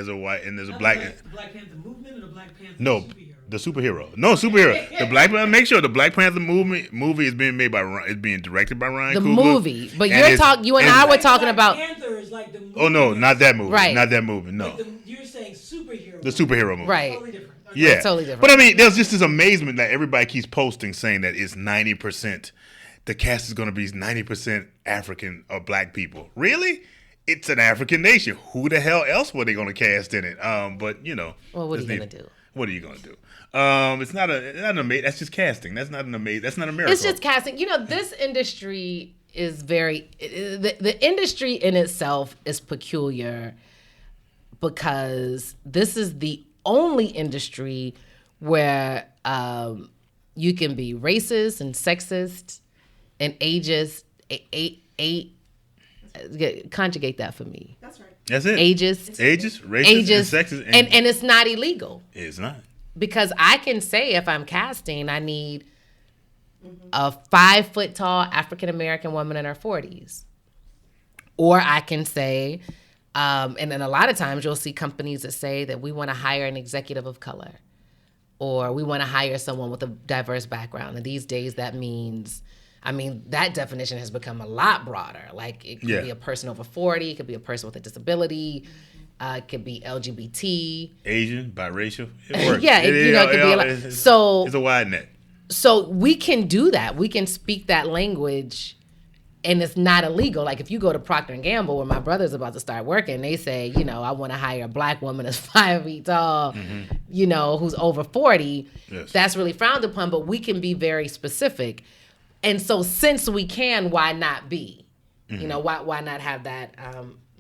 B: a black.
D: The Black Panther movement or the Black Panther?
B: No, superhero? The superhero. No, superhero. The Black Panther. Make sure the Black Panther movie is being made by. It's being directed by Ryan Coogler.
C: The movie, but you and I were talking about.
D: Panther is like the movie.
B: Oh no, not that movie.
C: Right.
B: Not that movie. No.
D: Like you're saying superhero.
B: The superhero movie.
C: Right.
D: Totally different. Okay.
B: Yeah,
C: it's totally different.
B: But I mean, there's just this amazement that everybody keeps posting saying that it's 90%. The cast is going to be 90% African or black people. Really? It's an African nation. Who the hell else were they going to cast in it? But you know.
C: Well, what are you going to do?
B: What are you going to do? It's not an amazing. That's just casting. That's not an amazing. That's not a miracle.
C: It's just casting. You know, this industry is the industry in itself is peculiar because this is the only industry where you can be racist and sexist and ageist. Conjugate that for me.
D: That's right.
B: That's it.
C: Ageist,
B: racist, and sexist,
C: and it's not illegal.
B: It's not.
C: Because I can say if I'm casting, I need a 5 foot tall African American woman in her 40s. Or I can say, and then a lot of times you'll see companies that say that we want to hire an executive of color. Or we want to hire someone with a diverse background. And these days that means, that definition has become a lot broader. Like it could be a person over 40, it could be a person with a disability. It could be LGBT,
B: Asian, biracial. It works.
C: Yeah, it could be a lot. So
B: it's a wide net.
C: So we can do that. We can speak that language, and it's not illegal. Like if you go to Procter & Gamble, where my brother's about to start working, they say, I want to hire a black woman that's 5 feet tall, who's over 40.
B: Yes. That's
C: really frowned upon. But we can be very specific, and so since we can, why not be? Why not have that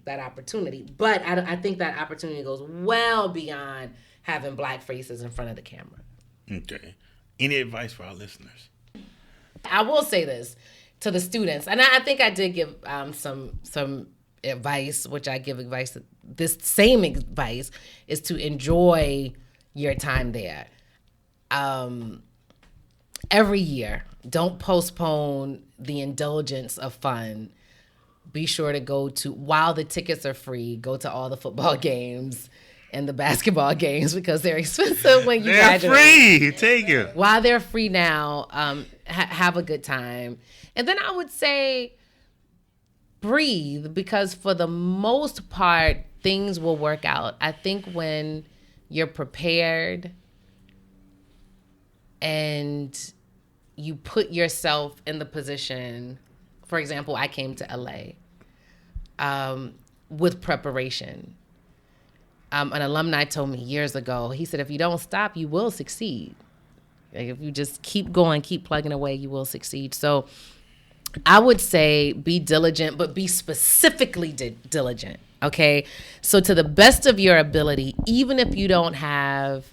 C: that opportunity. But I think that opportunity goes well beyond having black faces in front of the camera.
B: Okay. Any advice for our listeners?
C: I will say this to the students, and I think I did give some advice, which I give advice. This same advice is to enjoy your time there. Every year, don't postpone the indulgence of fun. Be sure to go to, while the tickets are free, go to all the football games and the basketball games because they're expensive when you
B: They're
C: graduate.
B: free. Take it.
C: While they're free now, have a good time. And then I would say breathe, because for the most part, things will work out. I think when you're prepared and you put yourself in the position, for example, I came to LA with preparation. An alumni told me years ago, he said, if you don't stop, you will succeed. Like if you just keep going, keep plugging away, you will succeed. So I would say be diligent, but be specifically diligent, okay? So to the best of your ability, even if you don't have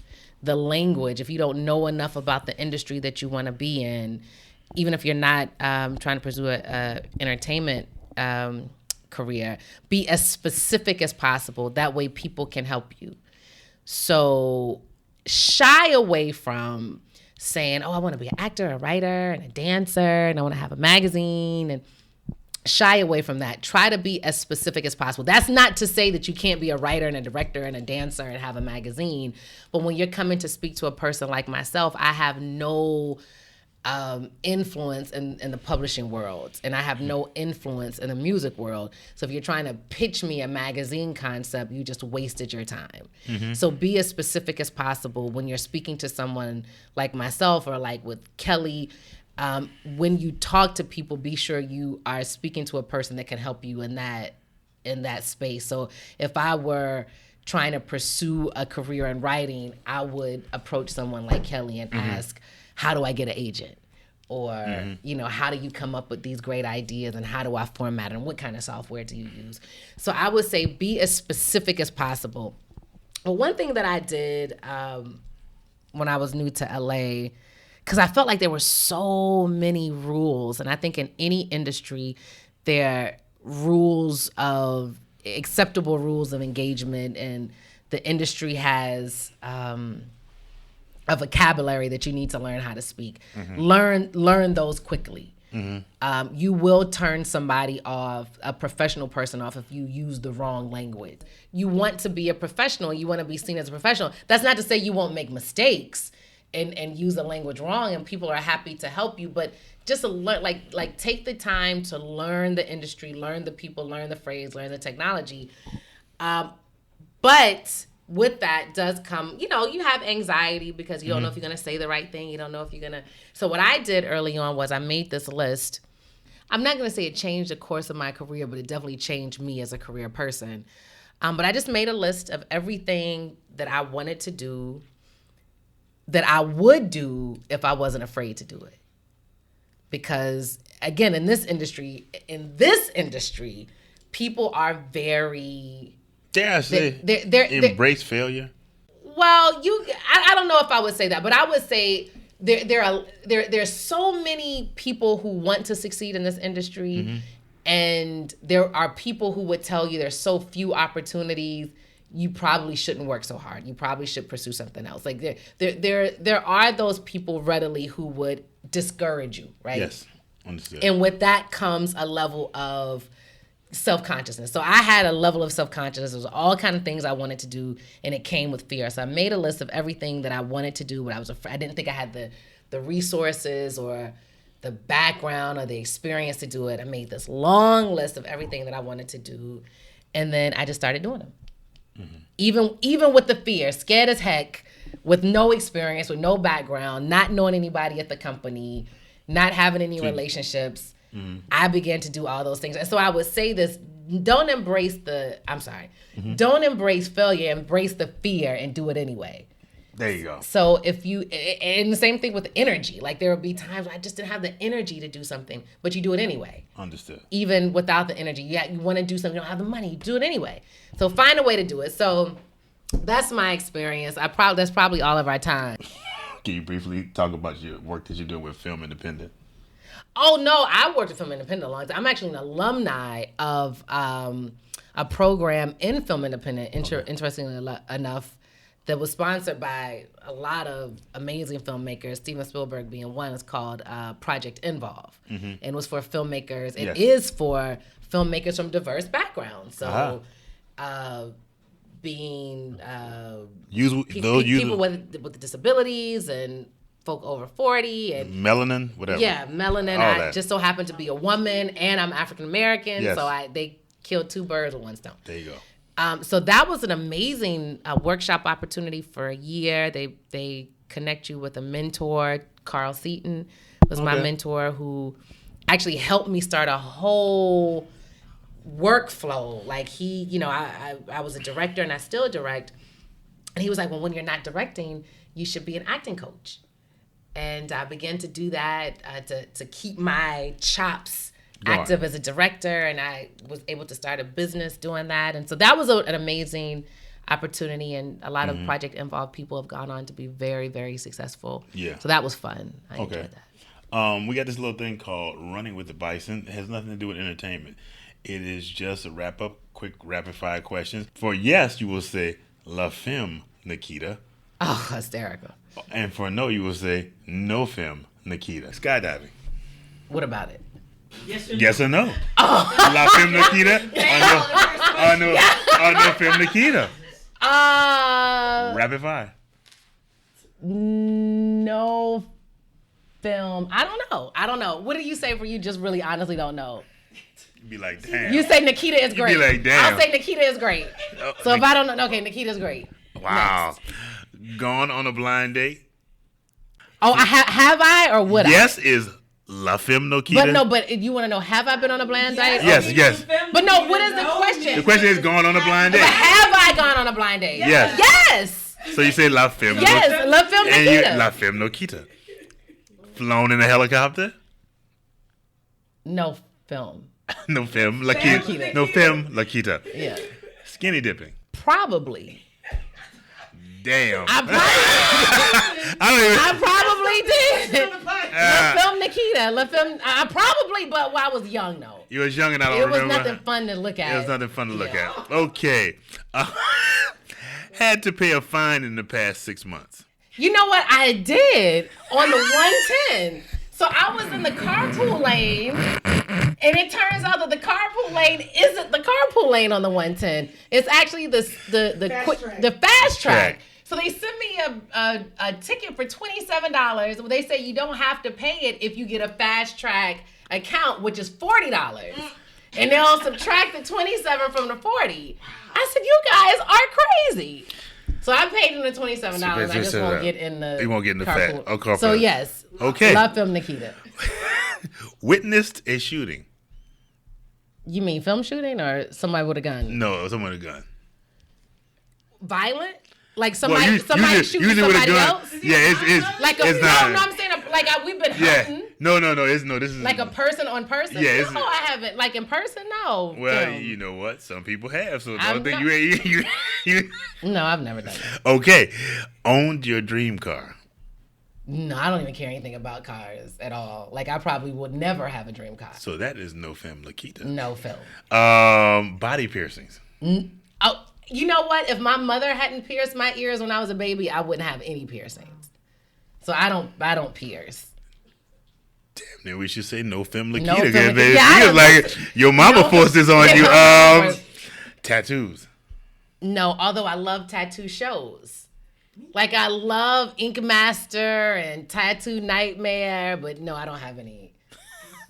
C: the language, if you don't know enough about the industry that you want to be in, even if you're not trying to pursue a entertainment career, be as specific as possible. That way people can help you. So shy away from saying, oh, I want to be an actor, a writer, and a dancer, and I want to have a magazine, and shy away from that. Try to be as specific as possible. That's not to say that you can't be a writer and a director and a dancer and have a magazine, but when you're coming to speak to a person like myself, I have no influence in the publishing world, and I have no influence in the music world. So if you're trying to pitch me a magazine concept, you just wasted your time. Mm-hmm. So be as specific as possible when you're speaking to someone like myself or like with Kelly. When you talk to people, be sure you are speaking to a person that can help you in that space. So if I were trying to pursue a career in writing, I would approach someone like Kelly and ask, how do I get an agent? Or, how do you come up with these great ideas, and how do I format them? What kind of software do you use? So I would say be as specific as possible. But one thing that I did when I was new to LA, because I felt like there were so many rules, and I think in any industry, there are acceptable rules of engagement, and the industry has a vocabulary that you need to learn how to speak. Learn those quickly. You will turn somebody off, a professional person off, if you use the wrong language. You want to be a professional, you want to be seen as a professional. That's not to say you won't make mistakes and use the language wrong, and people are happy to help you, but just learn, like take the time to learn the industry, learn the people, learn the phrase, learn the technology. But with that does come, you have anxiety because you don't know if you're going to say the right thing. You don't know if you're going to. So what I did early on was I made this list. I'm not going to say it changed the course of my career, but it definitely changed me as a career person. But I just made a list of everything that I wanted to do, that I would do if I wasn't afraid to do it. Because again, in this industry, people are very...
B: They embrace failure.
C: Well, I don't know if I would say that, but I would say there's so many people who want to succeed in this industry, and there are people who would tell you there's so few opportunities. You probably shouldn't work so hard. You probably should pursue something else. Like there are those people readily who would discourage you, right?
B: Yes, understood.
C: And with that comes a level of self-consciousness. So I had a level of self-consciousness. There was all kind of things I wanted to do, and it came with fear. So I made a list of everything that I wanted to do, but I was afraid. I didn't think I had the resources or the background or the experience to do it. I made this long list of everything that I wanted to do, and then I just started doing them. Even with the fear, scared as heck, with no experience, with no background, not knowing anybody at the company, not having any relationships, I began to do all those things. And so I would say this, don't embrace failure, embrace the fear and do it anyway.
B: There you go.
C: So if you, and the same thing with energy, like there will be times I just didn't have the energy to do something, but you do it anyway.
B: Understood.
C: Even without the energy, you want to do something, you don't have the money, you do it anyway. So find a way to do it. So that's my experience. That's probably all of our time.
B: Can you briefly talk about your work that you're doing with Film Independent?
C: Oh no, I worked at Film Independent a long time. I'm actually an alumni of a program in Film Independent, interestingly enough, that was sponsored by a lot of amazing filmmakers, Steven Spielberg being one. It's called Project Involve, and was for filmmakers. It is for filmmakers from diverse backgrounds. So, being people with disabilities and folk over 40 and
B: melanin, whatever.
C: Yeah, melanin. I just so happen to be a woman, and I'm African American, so they killed two birds with one stone.
B: There you go.
C: So that was an amazing workshop opportunity for a year. They connect you with a mentor. Carl Seaton was my mentor, who actually helped me start a whole workflow. Like I was a director and I still direct. And he was like, well, when you're not directing, you should be an acting coach. And I began to do that to keep my chops active as a director, and I was able to start a business doing that. And so that was an amazing opportunity, and a lot of Project Involved people have gone on to be very, very successful. Yeah. So that was fun. I enjoyed that.
B: We got this little thing called Running with the Bison. It has nothing to do with entertainment. It is just a wrap-up, quick rapid-fire questions. For yes, you will say, La Femme, Nikita.
C: Oh, hysterical.
B: And for no, you will say, No Femme, Nikita. Skydiving.
C: What about it?
B: Yes or no? Oh. La Femme Nikita or no Femme Nikita? Rapid fire.
C: No film. I don't know. What do you say for you just really honestly don't know?
B: You'd be like, damn.
C: You say Nikita is great.
B: You'd be like, damn.
C: I'll say Nikita is great. So if I don't know, okay, Nikita's great.
B: Wow.
C: Next.
B: Gone on a blind date?
C: Oh, have I or would I?
B: Yes is La Femme Nikita.
C: But you want to know, have I been on a blind date?
B: Yes.
C: But no, what is the question?
B: The question is gone on a blind date.
C: But have I gone on a blind date?
B: Yes.
C: Yes.
B: So you say La Femme Nikita.
C: Yes, La Femme Nikita.
B: La Femme Nikita. Flown in a helicopter?
C: No film.
B: No Femme Nikita. No Femme Nikita.
C: Yeah.
B: Skinny dipping?
C: Probably.
B: Damn.
C: I probably did. La Femme Nikita. La Femme. I probably, but I was young though.
B: You was young and I don't remember.
C: It was nothing fun to look at.
B: It was nothing fun to look at. Okay. Had to pay a fine in the past 6 months.
C: You know what I did on the 110? So I was in the carpool lane, and it turns out that the carpool lane isn't the carpool lane on the 110. It's actually the fast track. So they sent me a ticket for $27. They say you don't have to pay it if you get a fast track account, which is $40. And they'll subtract the $27 from the $40. I said, you guys are crazy. So I paid them the $27. I just won't get in the.
B: You won't get in the
C: carpool.
B: carpool.
C: So yes.
B: Okay.
C: La Femme Nikita.
B: Witnessed a shooting.
C: You mean film shooting or somebody with a gun?
B: No, someone with a gun.
C: Violent? Like somebody shooting
B: usually
C: somebody else?
B: Yeah, it's
C: like
B: it's not.
C: No, I'm saying we've been hunting.
B: Yeah. No. This is
C: like a person on person.
B: Yeah.
C: No, I haven't. Like in person, no.
B: Well, you know what? Some people have. So don't think you.
C: No, I've never done that.
B: Okay, owned your dream car.
C: No, I don't even care anything about cars at all. Like I probably would never have a dream car.
B: So that is no Femme Nikita.
C: No film.
B: Body piercings.
C: Oh. You know what? If my mother hadn't pierced my ears when I was a baby, I wouldn't have any piercings. So I don't pierce.
B: Damn, then we should say no Femme Nikita.
C: No Femme Nikita.
B: Baby.
C: Yeah,
B: like your mama forced this on you. Tattoos.
C: No, although I love tattoo shows. Like I love Ink Master and Tattoo Nightmare, but no, I don't have any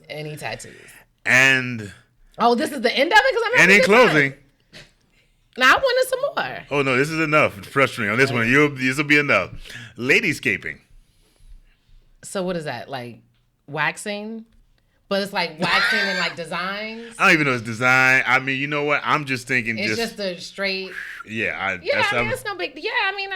C: tattoos.
B: And
C: this is the end of it because I'm.
B: And in closing.
C: Now I wanted some more.
B: Oh no, this is enough. Frustrating on this one. This will be enough. Ladyscaping.
C: So what is that? Like waxing? But it's like waxing and like designs.
B: I don't even know it's design. I mean, you know what? I'm just thinking
C: It's just a straight.
B: Yeah.
C: It's no big. Yeah, I mean,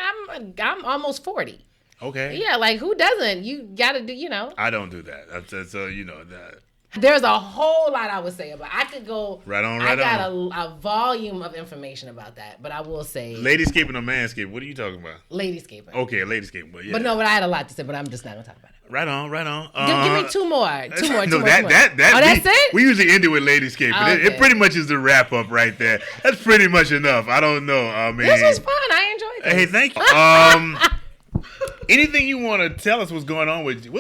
C: I'm almost 40.
B: Okay.
C: Yeah, like who doesn't? You gotta do,
B: I don't do that. That's that.
C: There's a whole lot I would say about. I could go.
B: I
C: got a volume of information about that, but I will say.
B: Ladyscaping or manscaping? What are you talking about?
C: Ladyscaping.
B: Okay, ladyscaping. But yeah.
C: But I had a lot to say, but I'm just not gonna talk about it.
B: Right on.
C: Give me two more.
B: No, that's
C: it?
B: We usually end it with ladyscaping.
C: Okay.
B: It pretty much is the wrap up right there. That's pretty much enough. I don't know. I mean,
C: this was fun. I enjoyed this.
B: Hey, thank you. Anything you want to tell us what's going on with you?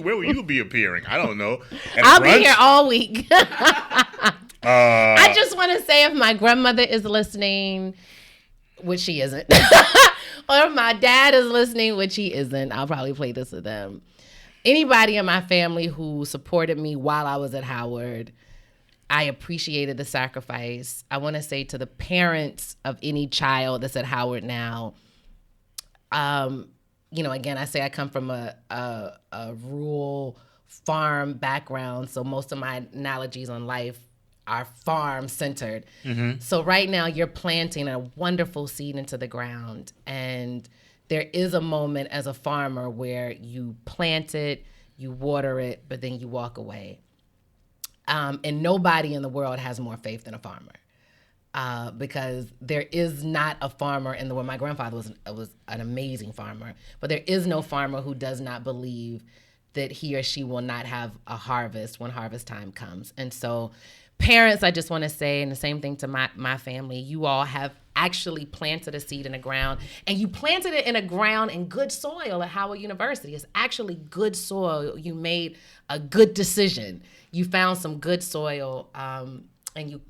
B: Where will you be appearing? I don't know.
C: I'll be here all week. I just want to say if my grandmother is listening, which she isn't, or if my dad is listening, which he isn't, I'll probably play this with them. Anybody in my family who supported me while I was at Howard, I appreciated the sacrifice. I want to say to the parents of any child that's at Howard now, again, I say I come from a rural farm background, so most of my analogies on life are farm centered. Mm-hmm. So right now you're planting a wonderful seed into the ground, and there is a moment as a farmer where you plant it, you water it, but then you walk away. And nobody in the world has more faith than a farmer. Because there is not a farmer in the world. My grandfather was an amazing farmer, but there is no farmer who does not believe that he or she will not have a harvest when harvest time comes. And so parents, I just want to say, and the same thing to my family, you all have actually planted a seed in the ground, and you planted it in a ground in good soil at Howard University. It's actually good soil. You made a good decision. You found some good soil, and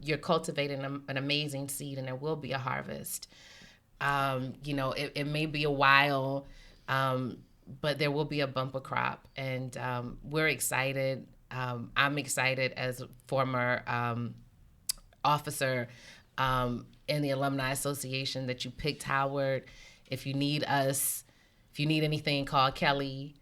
C: you're cultivating an amazing seed, and there will be a harvest. It may be a while, but there will be a bumper crop, and we're excited. I'm excited as a former officer in the Alumni Association that you picked Howard. If you need us, if you need anything, call Kelly.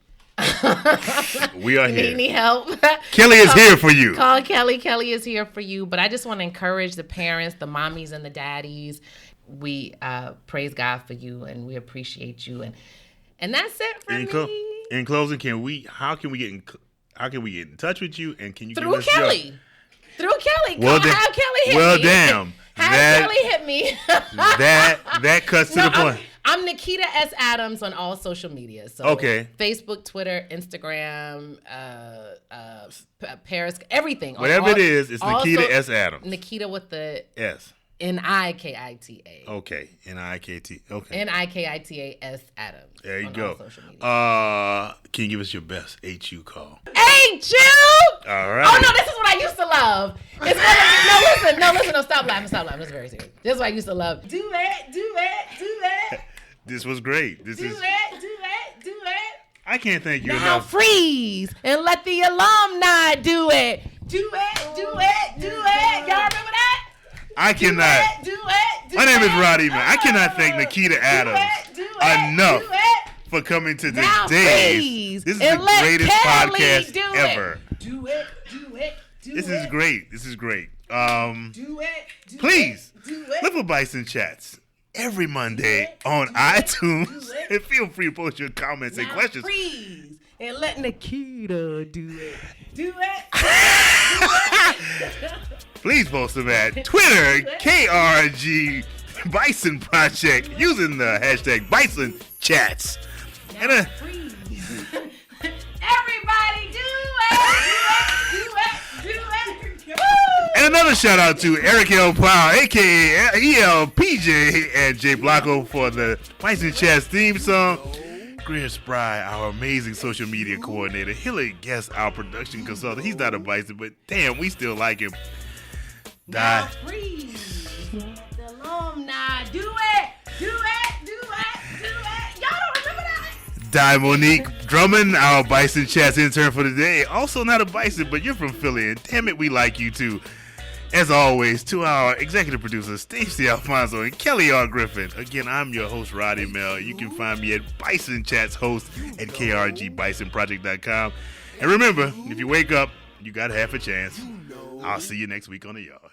B: We are here.
C: Need help?
B: Kelly is here for you.
C: Call Kelly. Kelly is here for you. But I just want to encourage the parents, the mommies and the daddies. We praise God for you, and we appreciate you. And that's it for me.
B: In closing, how can we get in touch with you? And can you
C: through
B: give us
C: Kelly? Through Kelly.
B: Have
C: Kelly hit me.
B: Well, damn.
C: Have Kelly hit me.
B: that cuts to the point.
C: I'm Nikita S. Adams on all social media. So
B: okay.
C: Facebook, Twitter, Instagram, Periscope, everything.
B: Whatever it is, it's Nikita S. Adams.
C: Nikita with the
B: S.
C: Nikita.
B: Okay. Nikita. Okay.
C: Nikita S. Adams.
B: There you go. Can you give us your best HU call?
C: HU?
B: All right.
C: Oh, no, this is what I used to love. It's no, stop laughing. This is very serious. This is what I used to love. Do it.
B: This was great. Do it. I can't thank you
C: now
B: enough.
C: Freeze and let the alumni do it. Do it. Y'all remember that?
B: I cannot.
C: Do it.
B: My name is Roddy, man. I cannot thank Nikita Adams enough for coming to this day. This is the greatest podcast ever.
D: Do it.
B: This is great.
D: Do it.
B: Please look for Bison Chats every Monday on iTunes, and feel free to post your comments and questions.
C: Freeze and let Nikita do it.
B: Please post them at Twitter, KRG Bison Project, using the hashtag Bison Chats. And
C: Freeze. Everybody do it. Woo!
B: And another shout out to Eric L. Powell, aka ELPJ, and Jay Blanco for the Bison Chats theme song. Greer Spry, our amazing social media coordinator. Hillary Guest, our production consultant. He's not a Bison, but damn, we still like him.
C: Now freeze. The alumni. Do it. Y'all don't remember that?
B: Die Monique Drummond, our Bison Chats intern for the day. Also not a Bison, but you're from Philly, and damn it, we like you too. As always, to our executive producers, Stacey Alfonso and Kelly R. Griffin. Again, I'm your host, Roddy Mel. You can find me at Bison Chats host at krgbisonproject.com. And remember, if you wake up You got half a chance. I'll see you next week on the yard.